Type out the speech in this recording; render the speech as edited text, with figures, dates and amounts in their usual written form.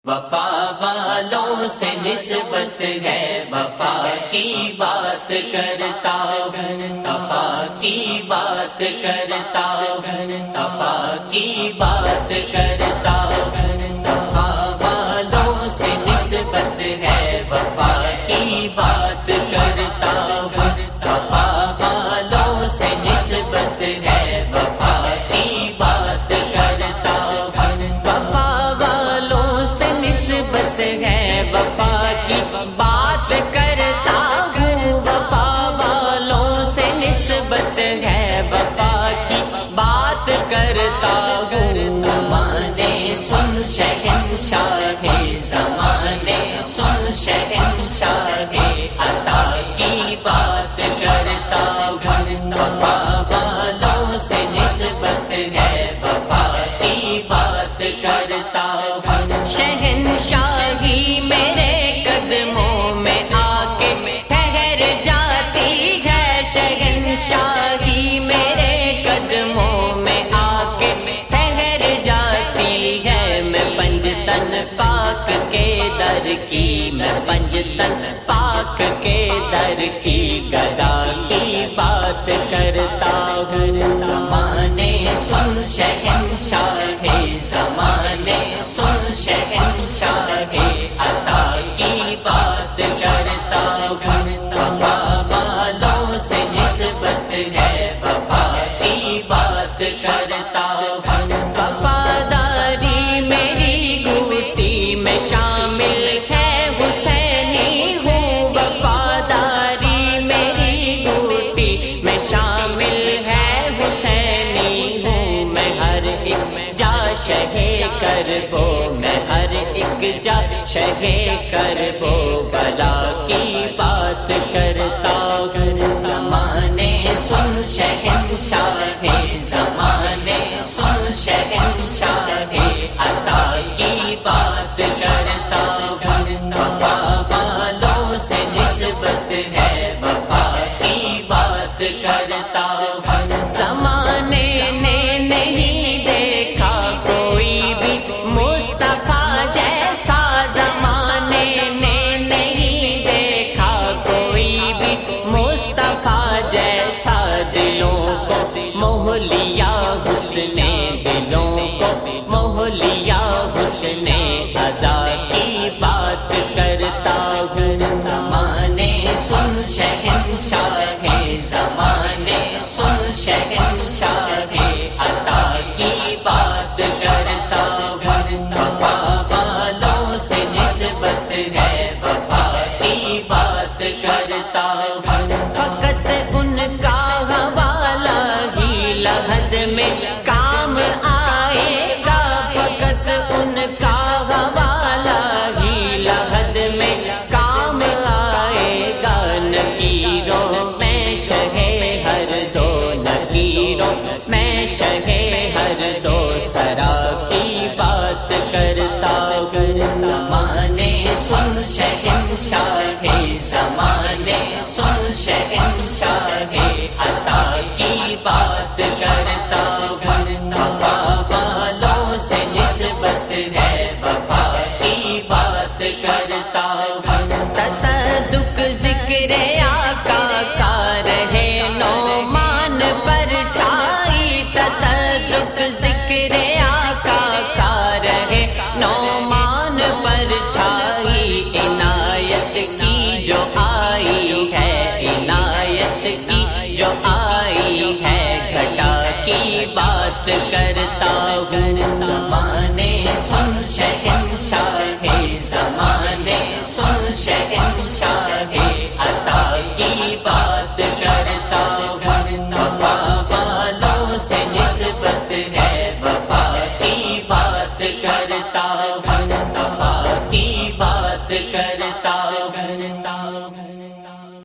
وفا والوں سے نسبت ہے، وفا کی بات کرتا ہوں، وفا کی بات کرتا ہوں، وفا کی بات کرتا ہوں، وفا والوں سے نسبت ہے، وفا کی بات کرتا ہوں، وفا والوں سے نسبت ہے، وفا کی بات کرتا ہوں، وفا والوں سے نسبت ہے، وفا کی بات کرتا ہوں، وفا والوں سے نسبت ہے، وفا کی بات کرتا ہوں، زمانے سن شہنشاہ زمانے سن شہنشاہ عطا کی بات کرتا ہوں، وفا والوں سے نسبت ہے، وفا کی بات کرتا ہوں، شہنشاہی میرے قدموں میں آ کے ٹھہر جاتی ہے، شہنشاہی میرے قدموں میں آ کے ٹھہر جاتی ہے، میں پنجتن پاک کے در کی، میں پنجتن پاک کے در کی گدا کی بات کرتا ہوں، زمانے سن شہنشاہ زمانے سن شہنشاہ عطا کی بات کرتا ہوں، وفا والوں سے نسبت ہے، وفا کی بات کرتا ہوں، وفاداری میری گھوٹی میں شامل ہے، حسینی ہوں، وفاداری میری گھوٹی میں شامل ہے، حسینی ہوں، میں ہر ایک جا شہے کربو، میں ہر ایک جا شہے کربو بلا کی بات کرتا ہوں، زمانے سن شہنشاہ زمانے سن شہنشاہ عطا کی بات کرتا ہوں، وفا والوں سے نسبت ہے، وفا کی بات کرتا ہوں، زمانے نے نہیں دیکھا کوئی بھی مصطفیٰ جیسا، زمانے نے نہیں دیکھا کوئی بھی مصطفیٰ جیسا، دلوں کو موہ لیا حسن، دلوں کو موہ لیا حسن عزا کی بات کرتا ہوں، زمانے سن شہنشاہ زمانے سن شہنشاہ عطا کی بات کرتا ہوں، وفا والوں سے نسبت ہے، وفا کی بات کرتا ہوں، فقط ان کا حوالہ ہی لحد میں کام آئے گا، فقط ان کا حوالہ ہی لحد میں کام آئے گا، نکیروں میں شہے ہر دو، نکیروں میں شہے ہر دو سرا کی بات کرتا ہوں، زمانے سن شہنشاہ